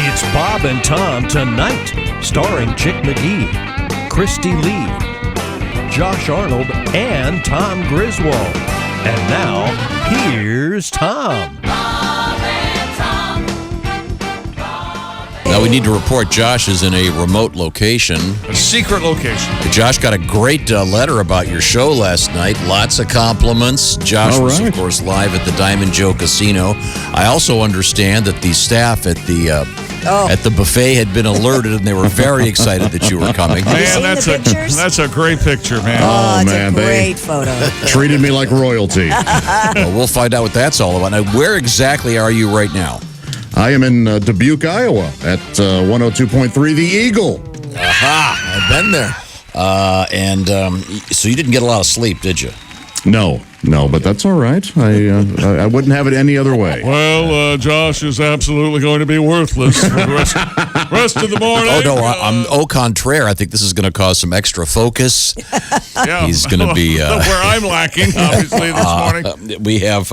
It's Bob and Tom Tonight, starring Chick McGee, Christy Lee, Josh Arnold, and Tom Griswold. And now, here's Tom. Now we need to report Josh is in a remote location. A secret location. Josh got a great letter about your show last night. Lots of compliments. Josh was, of course, live at the Diamond Joe Casino. I also understand that the staff at the buffet had been alerted, and they were very excited that you were coming. Man, that's a great picture, man. Oh, man, great photo. Treated me like royalty. Well, we'll find out what that's all about. Now, where exactly are you right now? I am in Dubuque, Iowa, at 102.3 The Eagle. Aha, I've been there. So you didn't get a lot of sleep, did you? No, but that's all right. I wouldn't have it any other way. Well, Josh is absolutely going to be worthless for the rest of the morning. Oh, no, I'm au contraire. I think this is going to cause some extra focus. Yeah. He's going to be... where I'm lacking, obviously, this morning. We have...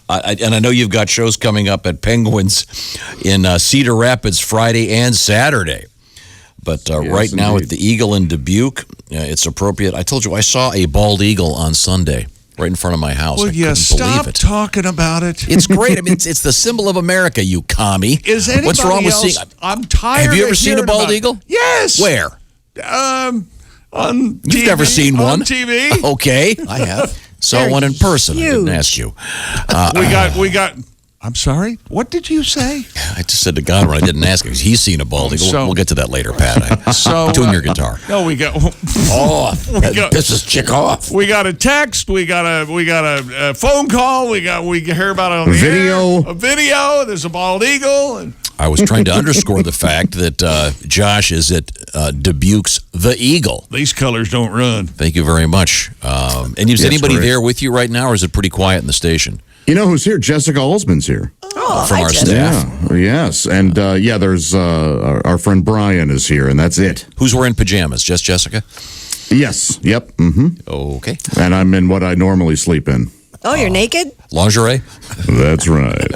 and I know you've got shows coming up at Penguins in Cedar Rapids Friday and Saturday. But right now at the Eagle in Dubuque, it's appropriate. I told you I saw a bald eagle on Sunday right in front of my house. Well, I stop talking about it. It's great. I mean, it's the symbol of America, you commie. Is anybody What's wrong with else? seeing? I'm tired. Have you ever seen a bald eagle? Yes. Where? On TV. You've never seen one? On TV. Okay, I have. Saw one in person. I didn't ask you. We got. I'm sorry. What did you say? I just said to God when I didn't ask him because he's seen a bald eagle. We'll get to that later, Pat. Tune your guitar. No, we got. This is Chick off. We got a text. We got a phone call. We hear about it on the video. Air. A video. There's a bald eagle. And I was trying to underscore the fact that Josh is at Dubuque's The Eagle. These colors don't run. Thank you very much. And is anybody there with you right now, or is it pretty quiet in the station? You know who's here? Jessica Alsman's here. From our staff. Yeah, yes. And, there's our friend Brian is here, and that's it. Who's wearing pajamas? Just Jessica? Yes. Yep. Mm-hmm. Okay. And I'm in what I normally sleep in. Oh, you're naked? Lingerie? That's right.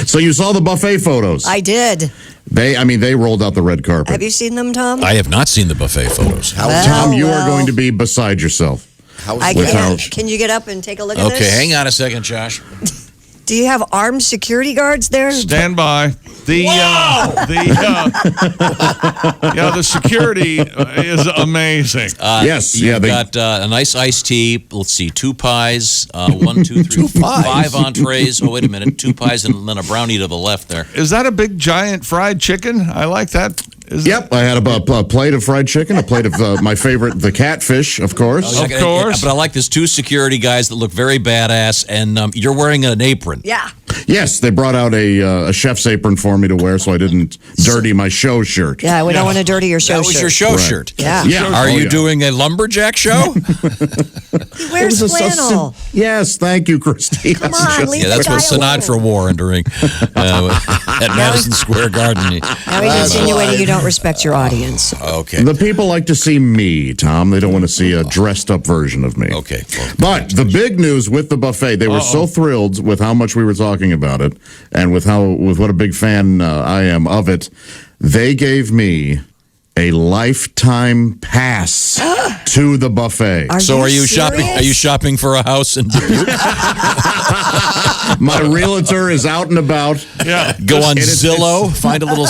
So you saw the buffet photos? I did. They rolled out the red carpet. Have you seen them, Tom? I have not seen the buffet photos. Tom, you are going to be beside yourself. Can you get up and take a look at this? Okay, hang on a second, Josh. Do you have armed security guards there? Stand by. The security is amazing. Yes, you've got a nice iced tea. Let's see, 2 pies, 1, 2, 3, 5 entrees. Oh, wait a minute, 2 pies and then a brownie to the left there. Is that a big giant fried chicken? I like that. I had a plate of fried chicken, a plate of my favorite, the catfish, of course. Of course. But I like this 2 security guys that look very badass, and you're wearing an apron. Yeah. Yes, they brought out a chef's apron for me to wear so I didn't dirty my show shirt. Yeah, we don't want to dirty your show shirt. That was your show shirt. Yeah. Are you doing a lumberjack show? He wears flannel. Yes, thank you, Christy. Come on, leave that's the what guy Sinatra wore during at Madison Square Garden. Now he's insinuating you don't respect your audience. Okay. The people like to see me, Tom. They don't want to see a dressed-up version of me. Okay. Well, but the big news with the buffet, they were so thrilled with how much we were talking about it and with what a big fan I am of it. They gave me a lifetime pass to the buffet. Are you shopping? Are you shopping for a house in Dubuque? My realtor is out and about. Yeah. Go on Zillow, find a little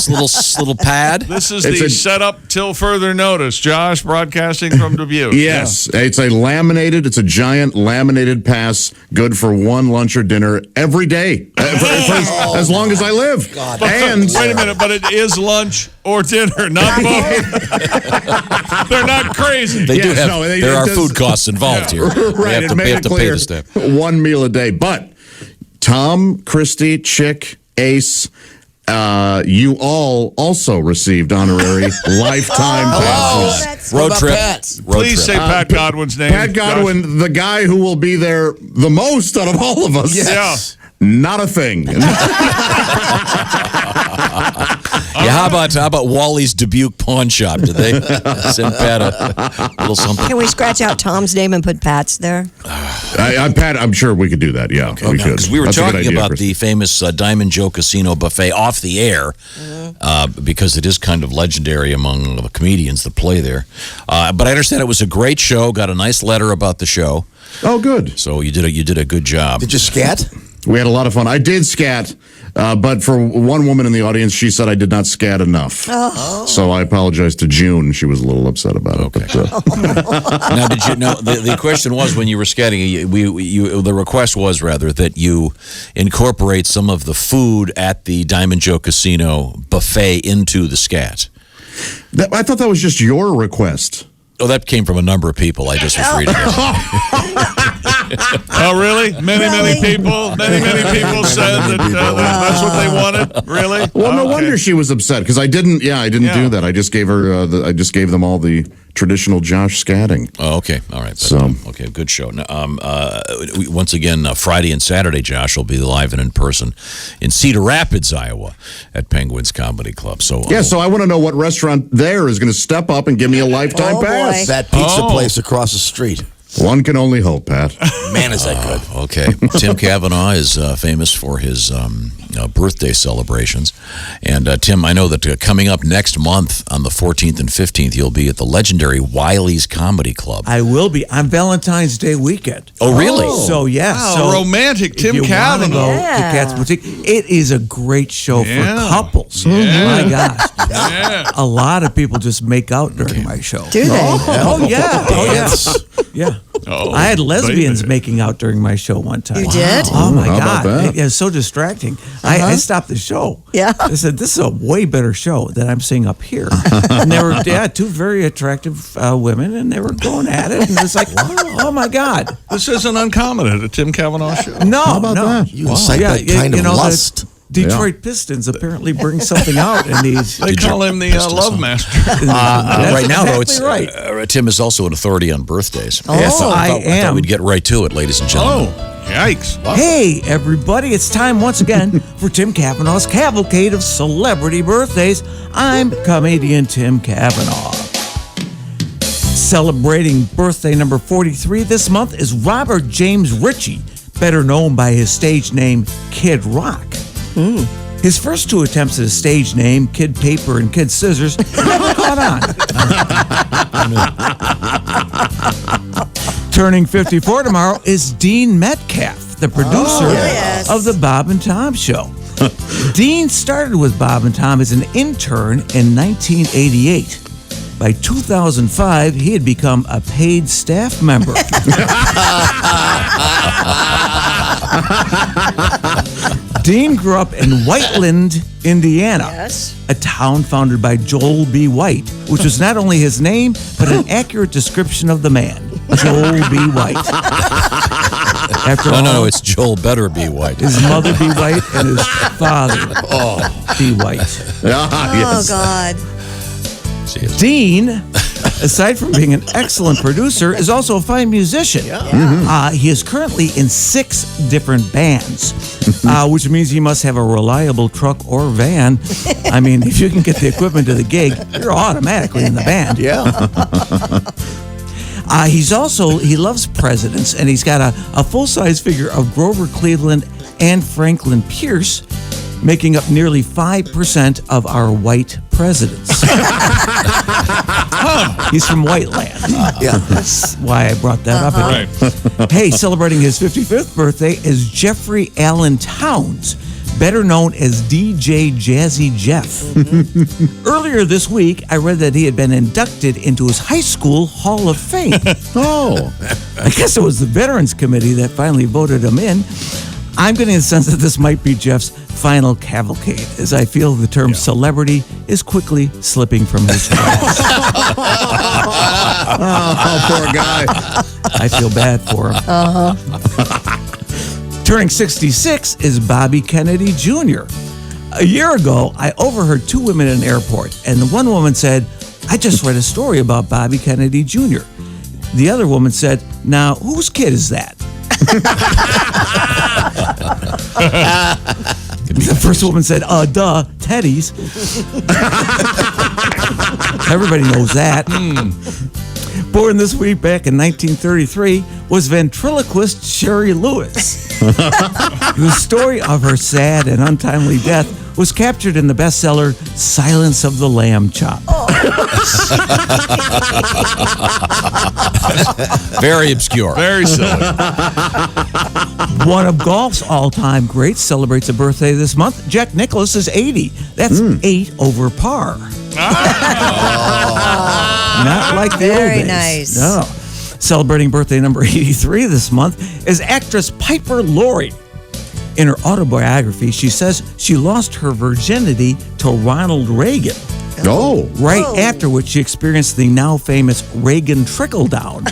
pad. This is the setup till further notice. Josh broadcasting from Dubuque. Yes, it's a giant laminated pass, good for one lunch or dinner every day, for as long as I live. And wait a minute, but it is lunch or dinner, not both. They're not crazy. There are food costs involved here. Right, we have to pay the staff. One meal a day. But Tom, Christy, Chick, Ace, you all also received honorary lifetime passes. Road trip. Please say Pat Godwin's name. Pat Godwin, the guy who will be there the most out of all of us. Yes. Not a thing. Yeah, How about Wally's Dubuque Pawn Shop? Did they send Pat a little something? Can we scratch out Tom's name and put Pat's there? Pat, I'm sure we could do that. Yeah, we could. Because we were That's a good talking idea, about Chris. the famous Diamond Joe Casino buffet off the air, because it is kind of legendary among the comedians that play there. But I understand it was a great show. Got a nice letter about the show. Oh, good. So you did a good job. Did you scat? We had a lot of fun. I did scat, but for one woman in the audience, she said I did not scat enough. Oh. So I apologize to June. She was a little upset about it. Okay. But, Now, did you know the question was when you were scatting? The request was rather that you incorporate some of the food at the Diamond Joe Casino buffet into the scat. I thought that was just your request. Oh, that came from a number of people. I just was reading it. Oh, really? Many people said that's what they wanted. Really? Well, no wonder she was upset because I didn't do that. I just gave her. I just gave them all the traditional Josh scatting. Oh, okay, all right. Okay, good show. Now, once again, Friday and Saturday, Josh will be live and in person in Cedar Rapids, Iowa, at Penguins Comedy Club. So so I want to know what restaurant there is going to step up and give me a lifetime pass. That pizza place across the street. One can only hope, Pat. Man, is that good. Okay. Tim Cavanagh is famous for his birthday celebrations. And Tim, I know that coming up next month on the 14th and 15th, you'll be at the legendary Wiley's Comedy Club. I will be on Valentine's Day weekend. Oh, really? So, yeah. Wow, so romantic Tim if you wanna Cavanagh. go Yeah. to Cat's Boutique, it is a great show for couples. Yeah. My gosh. Yeah. A lot of people just make out during my show. Do they? Oh, yeah. Oh, yeah. Yeah. Oh, I had lesbians baby. making out during my show one time. You did? Oh, my How about God. that? It was so distracting. I stopped the show. Yeah. I said, this is a way better show than I'm seeing up here. And they were, two very attractive women, and they were going at it. And it's like, oh, my God. This isn't uncommon at a Tim Cavanagh show. No, How about no. that? You incite that kind of lust. Detroit Pistons apparently bring something out in these. They call him the Love Master. Right now, though, it's right. Tim is also an authority on birthdays. Oh. Yes, I I am. thought we'd get right to it, ladies and gentlemen. Oh, yikes. Hey, everybody, it's time once again for Tim Cavanagh's Cavalcade of Celebrity Birthdays. I'm comedian Tim Cavanagh. Celebrating birthday number 43 this month is Robert James Ritchie, better known by his stage name Kid Rock. His first two attempts at a stage name, Kid Paper and Kid Scissors, never caught on. Turning 54 tomorrow is Dean Metcalf, the producer yes. of the Bob and Tom Show. Dean started with Bob and Tom as an intern in 1988. By 2005, he had become a paid staff member. Dean grew up in Whiteland, Indiana, Yes. a town founded by Joel B. White, which was not only his name, but an accurate description of the man, Joel B. White. After all, No, it's Joel Better Be White. his mother B. White and his father B. White. Oh, God. Dean, aside from being an excellent producer, is also a fine musician. He is currently in 6 different bands, which means he must have a reliable truck or van. I mean, if you can get the equipment to the gig, you're automatically in the band. Yeah. He loves presidents, and he's got a full-size figure of Grover Cleveland and Franklin Pierce, making up nearly 5% of our white presidents. He's from Whiteland. Yeah. That's why I brought that up. Right. Hey, celebrating his 55th birthday is Jeffrey Allen Towns, better known as DJ Jazzy Jeff. Earlier this week, I read that he had been inducted into his high school Hall of Fame. Oh. I guess it was the Veterans Committee that finally voted him in. I'm getting the sense that this might be Jeff's final cavalcade, as I feel the term celebrity is quickly slipping from his grasp. Oh, poor guy. I feel bad for him. Turning 66 is Bobby Kennedy Jr. A year ago, I overheard 2 women in an airport, and the one woman said, "I just read a story about Bobby Kennedy Jr." The other woman said, "Now, whose kid is that?" The first woman said, duh, Teddy's. Everybody knows that. Born this week back in 1933 was ventriloquist Sherry Lewis. The story of her sad and untimely death was captured in the bestseller Silence of the Lamb Chop. Very obscure. Very silly. One of golf's all-time greats celebrates a birthday this month. Jack Nicklaus is 80. That's 8 over par. Not like the old Very days. nice. No. Celebrating birthday number 83 this month is actress Piper Laurie. In her autobiography, she says she lost her virginity to Ronald Reagan. Oh. Right after which she experienced the now famous Reagan trickle-down.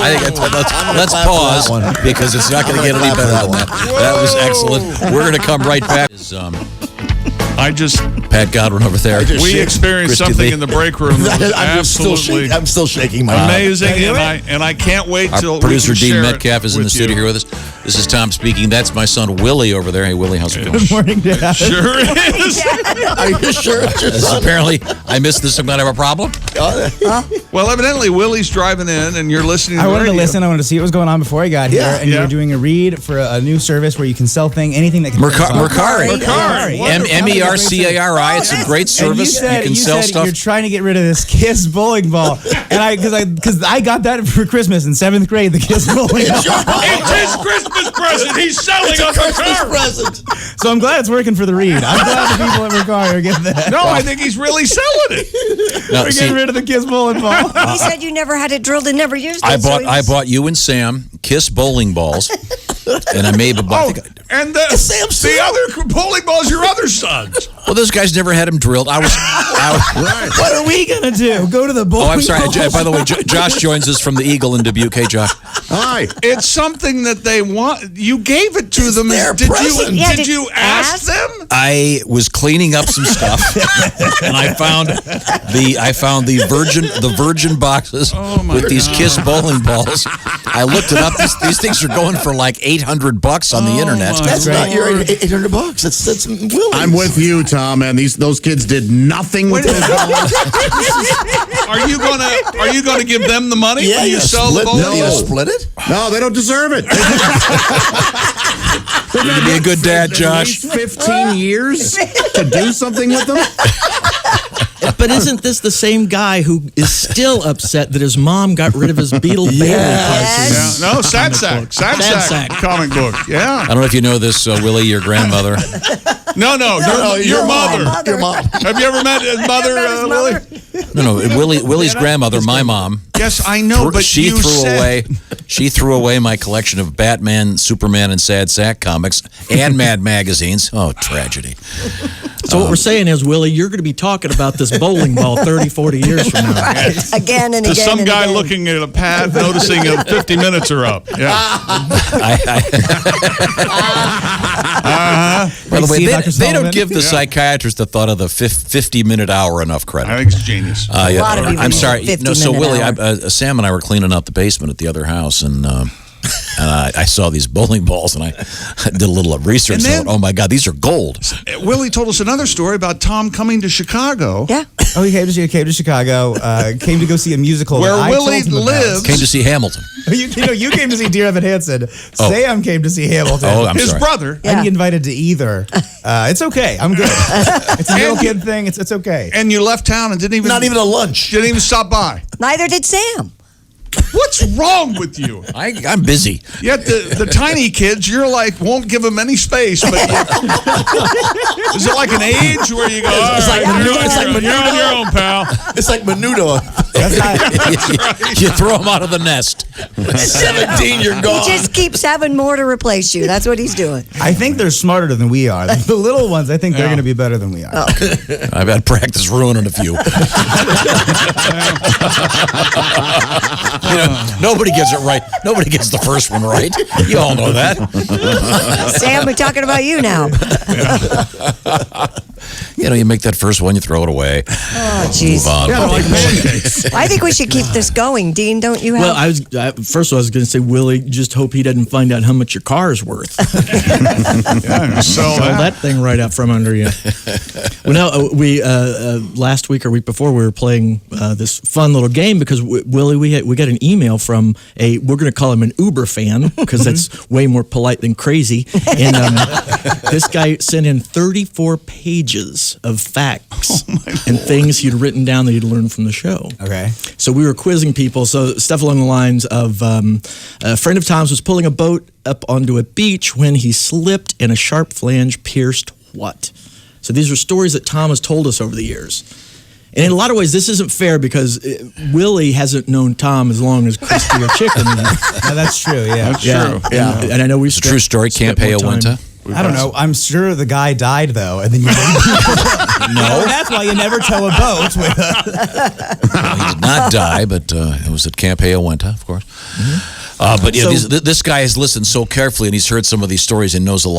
I think let's pause because it's not going to get any better than that. That was excellent. We're going to come right back. Pat Godwin over there. We experienced Christy something Lee. in the break room that was absolutely I'm still shaking my amazing, and I can't wait till Our producer we can Dean share Metcalf is in the with studio you. here with us. This is Tom speaking. That's my son Willie over there. Hey Willie, how's it going? Good morning, Dad. Sure is. Are you sure it's your son? Apparently, I missed this. I'm going to have a problem. Well, evidently Willie's driving in, and you're listening. I to the wanted to radio. listen. I wanted to see what was going on before I got here. Yeah. And you were doing a read for a new service where you can sell anything that can Mercari. Mercari. MERCARI. It's a great service. You can sell stuff. You're trying to get rid of this Kiss bowling ball, and because I got that for Christmas in 7th grade. The Kiss bowling ball. It's his Christmas present. He's selling us a car. present. So I'm glad it's working for the read. I'm glad the people at Mercari are getting that. No, I think he's really selling it. No, We're see, getting rid of the Kiss bowling ball. He said you never had it drilled and never used it. I bought you and Sam Kiss bowling balls, and I made a And the other bowling ball's your other son's. Well, those guys never had them drilled. I was What are we gonna do? Go to the bowling? Oh, I'm sorry. ball? By the way, Josh joins us from the Eagle in Dubuque. Hey, Josh. Hi. It's something that they want. You gave it to them. their Did present. did you ask them? I was cleaning up some stuff, and I found the virgin boxes with these Kiss bowling balls. I looked it up. These things are going for like $800 on the internet. That's not your $800. That's Willie's. I'm with you, Tom, and those kids did nothing with those balls. Are you gonna give them the money when you sell the bowling No. You ball? split it? No, they don't deserve it. You're gonna be a good dad, Josh. 15 years to do something with them? But isn't this the same guy who is still upset that his mom got rid of his Beetle Bailey cartoons? Yeah. No, Sad Sack comic book. Yeah. I don't know if you know this, Willie, your grandmother. No, your mother. Your mom. Have you ever met his mother, Willie? No, Willie's grandmother, my mom. Yes, I know, but she threw away my collection of Batman, Superman, and Sad Sack comics and Mad magazines. Oh, tragedy. So what we're saying is, Willie, you're going to be talking about this bowling ball 30, 40 years from now. Again and again. To some and guy again. looking at a pad, noticing that 50 minutes are up. Yeah. By the way, See, Dr. they Sullivan? don't give the psychiatrist the thought of the 50-minute hour enough credit. I think it's genius. A lot of people I'm use sorry. 50 No, so minute Willie, hour. Sam and I were cleaning out the basement at the other house, and I saw these bowling balls, and I did a little research. And And then- thought, oh my God, these are gold. Willie told us another story about Tom coming to Chicago. Yeah. Oh, he came to Chicago. Came to go see a musical Where that I Willie told him about. lives. Came to see Hamilton. You came to see Dear Evan Hansen. Sam came to see Hamilton. Oh, I'm His sorry. brother. I didn't get invited to either. It's okay. I'm good. It's a little kid thing. It's okay. And you left town and didn't even Not even a lunch. didn't even stop by. Neither did Sam. What's wrong with you? I'm busy. Yet the tiny kids, you're like, won't give them any space. But is it like an age where you go, It's like you're on your own, pal. It's like Menudo. That's not, You throw them out of the nest. 17, you're He gone. just keeps having more to replace you. That's what he's doing. I think they're smarter than we are. The little ones, I think they're going to be better than we are. I've had practice ruining a few. Nobody gets it right. Nobody gets the first one right. You all know that. Sam, we're talking about you now. you make that first one, you throw it away. Oh, jeez. Move on. Yeah, like pancakes. I think we should keep this going. Dean, don't you have? Well, first of all, I was going to say, Willie, just hope he doesn't find out how much your car is worth. Yeah, Sell that thing right out from under you. Well, no, we last week or week before we were playing this fun little game because Willie, we got an email from we're going to call him an Uber fan because that's way more polite than crazy. And this guy sent in 34 pages of facts and things he'd written down that he'd learned from the show. Okay. So we were quizzing people. So stuff along the lines of a friend of Tom's was pulling a boat up onto a beach when he slipped and a sharp flange pierced what? So these are stories that Tom has told us over the years. And in a lot of ways, this isn't fair because Willie hasn't known Tom as long as Christy or Chicken. No, that's true. Yeah. That's true. Yeah. And I know we've It's a true story. Can't pay a winter. I don't know. I'm sure the guy died though, and then you. No, that's why you never tow a boat with. He did not die, but it was at Camp Hayawenta, of course. But yeah, this guy has listened so carefully, and he's heard some of these stories and knows he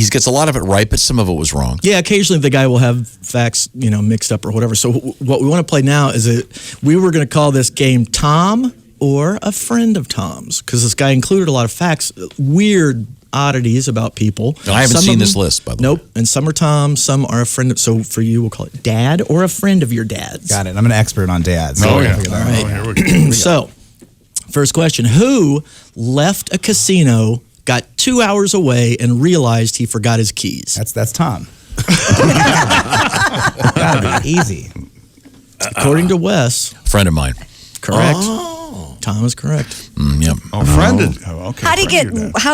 gets a lot of it right, but some of it was wrong. Yeah, occasionally the guy will have facts, mixed up or whatever. So what we want to play now is we were going to call this game Tom or a Friend of Tom's because this guy included a lot of facts, weird oddities about people. No, I haven't seen this list, by the way. Nope. And some are Tom, some are a friend of. So for you, we'll call it Dad or a friend of your dad's. Got it. I'm an expert on dads. Oh, yeah. All right. Here we go. So, first question: who left a casino, got 2 hours away, and realized he forgot his keys? That's Tom. Gotta be easy. According to Wes, Friend of mine. correct. Tom is correct. Yep. Oh, friend. Okay. How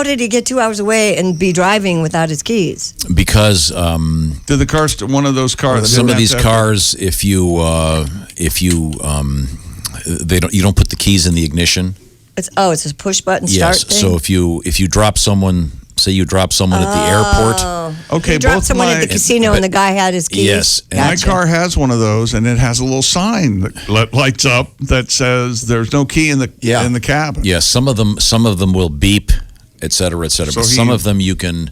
did he get 2 hours away and be driving without his keys? Because Did the car one of those cars? some of these cars, you don't put the keys in the ignition. It's a push button start Yes. thing. So if you drop someone, say you drop someone at the airport. Okay, he dropped both someone at the casino and the guy had his keys. Yes. And My car has one of those, and it has a little sign that lights up that says "There's no key in the cabin." Yes, some of them will beep, et cetera, et cetera. So but some of them you can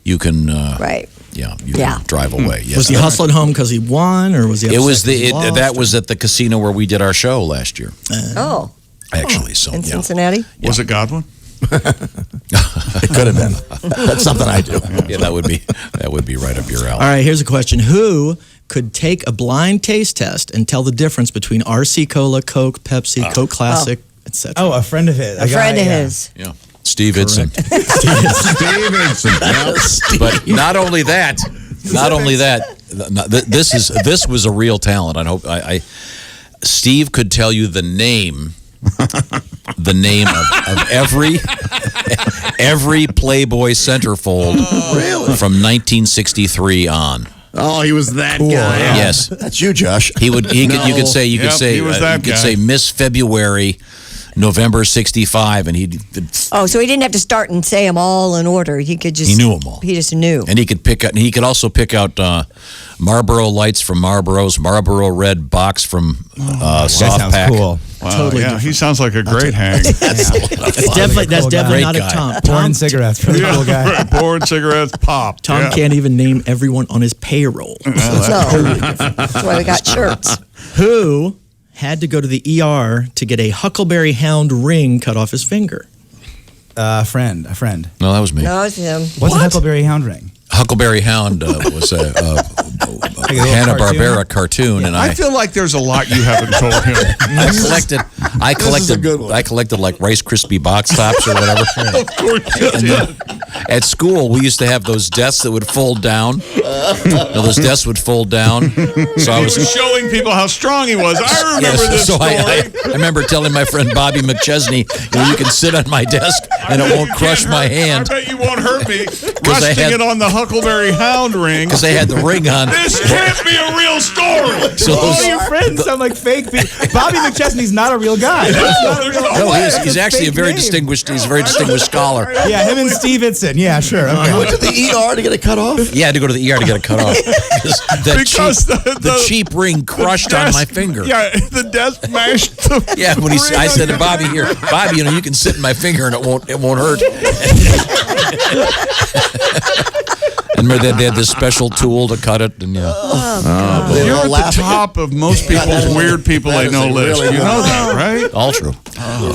Right. Yeah, you can drive away. Yes. Was he hustling home because he won, or was he? It was upset 'cause he lost, that was at the casino where we did our show last year. Actually, so in yeah. Cincinnati. Was it Godwin? It could have been. That's something I do. Yeah, that would be right up your alley. All right, here's a question: who could take a blind taste test and tell the difference between RC Cola, Coke, Pepsi, Coke Classic, etc.? Oh, a friend of his. A friend of his. Yeah, Steve Idson. Steve Idson. But not only that, this was a real talent. I hope Steve could tell you the name of every Playboy centerfold from 1963 on. Oh, he was that guy. Yes, That's you, Josh. you could say he was that guy. Miss February, November 65, and he Oh, so he didn't have to start and say them all in order. He could just. He knew 'em all. He just knew. and he could also pick out Marlboro Lights from Marlboro's, Marlboro Red Box from That Soft sounds Pack. cool. Wow, Totally yeah, he sounds like a great hang. That's definitely Great not guy. a Tom. Pouring cigarettes for the cool guy. Pouring cigarettes, pop. Tom yeah. can't even name everyone on his payroll. No, that's why we got shirts. Who had to go to the ER to get a Huckleberry Hound ring cut off his finger? A friend. No, that was me. No, it's him. What's a Huckleberry Hound ring? Huckleberry Hound was a Like a little Hanna-Barbera cartoon, and I feel like there's a lot you haven't told him. I collected like Rice Krispie box tops or whatever. Of course you did. At school, we used to have those desks that would fold down. Those desks would fold down. So I was showing people how strong he was. I remember this so story. I remember telling my friend Bobby McChesney, you can sit on my desk and it won't crush my hand. I bet you won't hurt me. I Resting had- it on the Huckleberry Hound ring. Because they had the ring on. This can't be a real story. So All those- your friends sound like fake people. Bobby McChesney's not a real guy. That's not a real no, guy. he's actually a very distinguished scholar. Yeah, him and Steve Idson. Yeah, sure. Okay. You went to the ER to get it cut off? Yeah, I had to go to the ER to get it cut off. Because the cheap ring crushed on my finger. Yeah, the desk mashed the Yeah, when ring I on said to your Bobby, here, Bobby, you can sit in my finger and it won't hurt. And And they had this special tool to cut it. And You're at the top of most people's weird people I know list. really You know that, right? all true.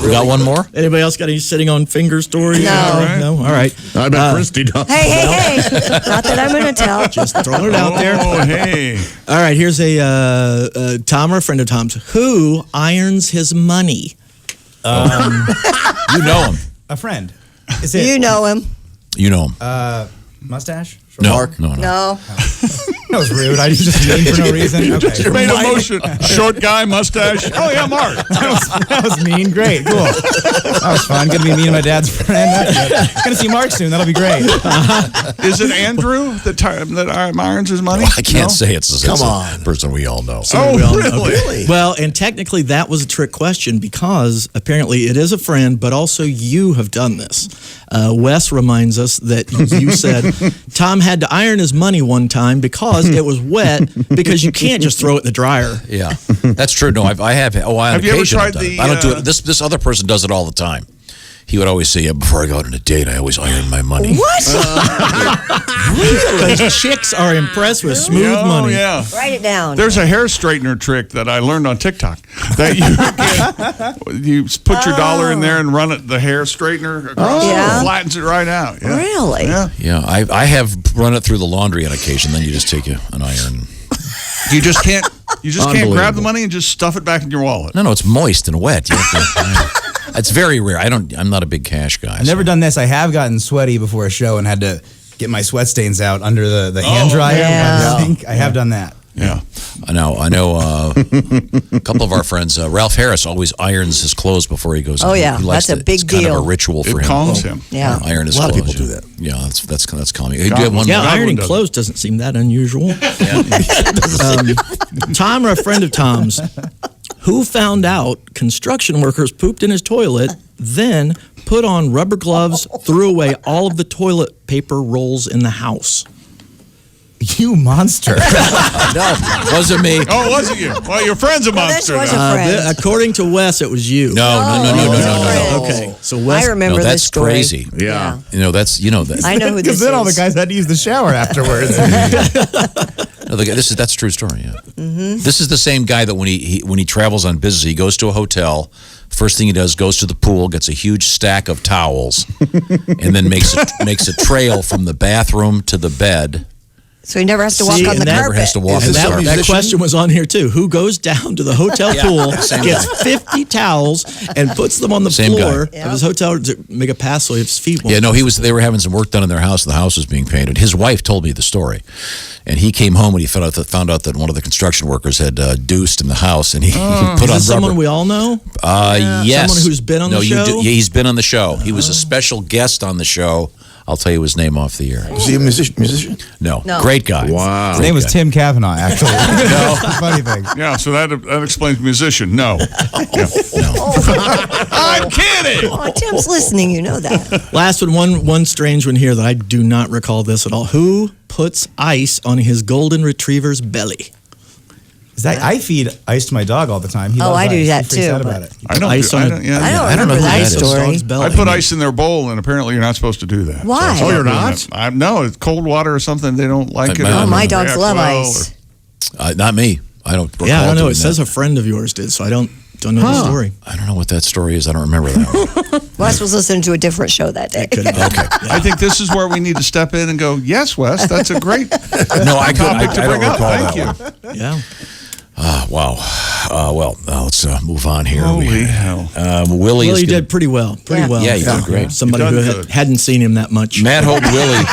We got one more? Anybody else got any sitting on finger stories? No. No? All right. I bet Christy does. Hey. Not that I'm going to tell. Just throwing it out there. Oh, hey. All right, here's a Tom or a friend of Tom's. Who irons his money? You know him. A friend. Is it You know him. You know him. mustache? No. No. That was rude. I just named for no reason. Okay. You made a motion. Short guy, mustache. Oh, yeah, Mark. That was mean. Great. Cool. That was fun. Gonna be me and my dad's friend. Gonna see Mark soon. That'll be great. Is it Andrew that irons his money? I can't say it's Come a on. person we all know. Really? Well, and technically that was a trick question because apparently it is a friend, but also you have done this. Wes reminds us that you said Tom had to iron his money one time because it was wet because you can't just throw it in the dryer. Yeah, that's true. No, I have. Oh, on Have you ever occasion tried I've done the, it. I don't do it. This other person does it all the time. He would always say, before I go out on a date, I always iron my money. What? Because chicks are impressed with smooth money. Yeah. Write it down. There's a hair straightener trick that I learned on TikTok. That you put your dollar in there and run it, the hair straightener across Yeah. it flattens it right out. Yeah. Really? Yeah. Yeah, I have run it through the laundry on occasion. Then you just take an iron. You just can't grab the Unbelievable. money and just stuff it back in your wallet. No, it's moist and wet. You have to, it's very rare. I'm not a big cash guy. I've never done this. I have gotten sweaty before a show and had to get my sweat stains out under the hand dryer. yeah. I have done that. Yeah. I know. A couple of our friends, Ralph Harris, always irons his clothes before he goes. Oh, out. yeah. He likes That's a it. big It's kind of deal. a ritual for It him. calms him. Yeah. Iron his A lot of clothes. people do that. Yeah, that's calming. Do you have one Yeah, more? ironing does. clothes doesn't seem that unusual. Tom or a friend of Tom's, who found out construction workers pooped in his toilet, then put on rubber gloves, threw away all of the toilet paper rolls in the house? You monster. No, wasn't me. Oh, it wasn't you? Well, your friend's a Well, this monster. was then. a friend. According to Wes, it was you. No. Okay, so Wes. I remember No, this that's story. crazy. Yeah. That. I know who this Because is. then all the guys had to use the shower afterwards. No, that's a true story. Yeah. This is the same guy that when he travels on business, he goes to a hotel. First thing he does, goes to the pool, gets a huge stack of towels, and then makes a trail from the bathroom to the bed. So he never has to walk See, on the and that carpet. Never has to walk And the carpet. that question was on here too. Who goes down to the hotel pool, same gets guy. 50 towels, and puts them on the Same floor guy. of his hotel to make a pass so his feet won't. Yeah, no, they were having some work done in their house. The house was being painted. His wife told me the story, and he came home and he found out that one of the construction workers had deuced in the house, and he put Is on this rubber. someone we all know? Yes, Someone who's been on the show? Yeah, he's been on the show. He was a special guest on the show. I'll tell you his name off the air. Is he a musician? No, No. great guy. Wow. His name was Tim Cavanagh, actually. No. Funny thing. Yeah, so that explains musician. No. Yeah. I'm kidding. Oh, Tim's listening. You know that. Last one strange one here that I do not recall this at all. Who puts ice on his golden retriever's belly? Is that I feed ice to my dog all the time. He Oh, loves I do ice. that He freaks too, out about but- it. I don't. Ice on I a- don't, yeah, I don't I don't know remember who that that is. story. Dog's belly. I put ice in their bowl, and apparently you're not supposed to do that. Why? So I Oh, you're stopped doing not? that. No, it's cold water or something. They don't like it. Oh, or my dogs react love well, ice. Not me. I don't. Yeah, I recall don't know. doing It says that. a friend of yours did, so I don't know the story. I don't know what that story is. I don't remember that one. Wes was listening to a different show that day. Okay. I think this is where we need to step in and go, yes, Wes, that's a great No, I topic to don't bring up. recall Thank that you. one. Yeah. Wow. Well, let's move on here. Holy hell. Willie Well, is you gonna- did pretty well. Pretty Yeah. well. Yeah, you did great. Somebody You who done good. hadn't seen him that much. Matt Holt Willie.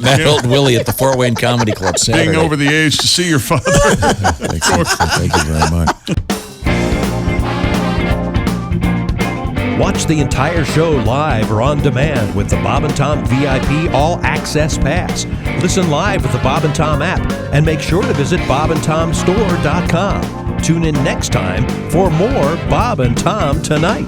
Matt Holt Willie at the Fort Wayne Comedy Club Saturday. Being over the age to see your father. Thank you very much. Watch the entire show live or on demand with the Bob and Tom VIP All Access Pass. Listen live with the Bob and Tom app and make sure to visit bobandtomstore.com. Tune in next time for more Bob and Tom Tonight.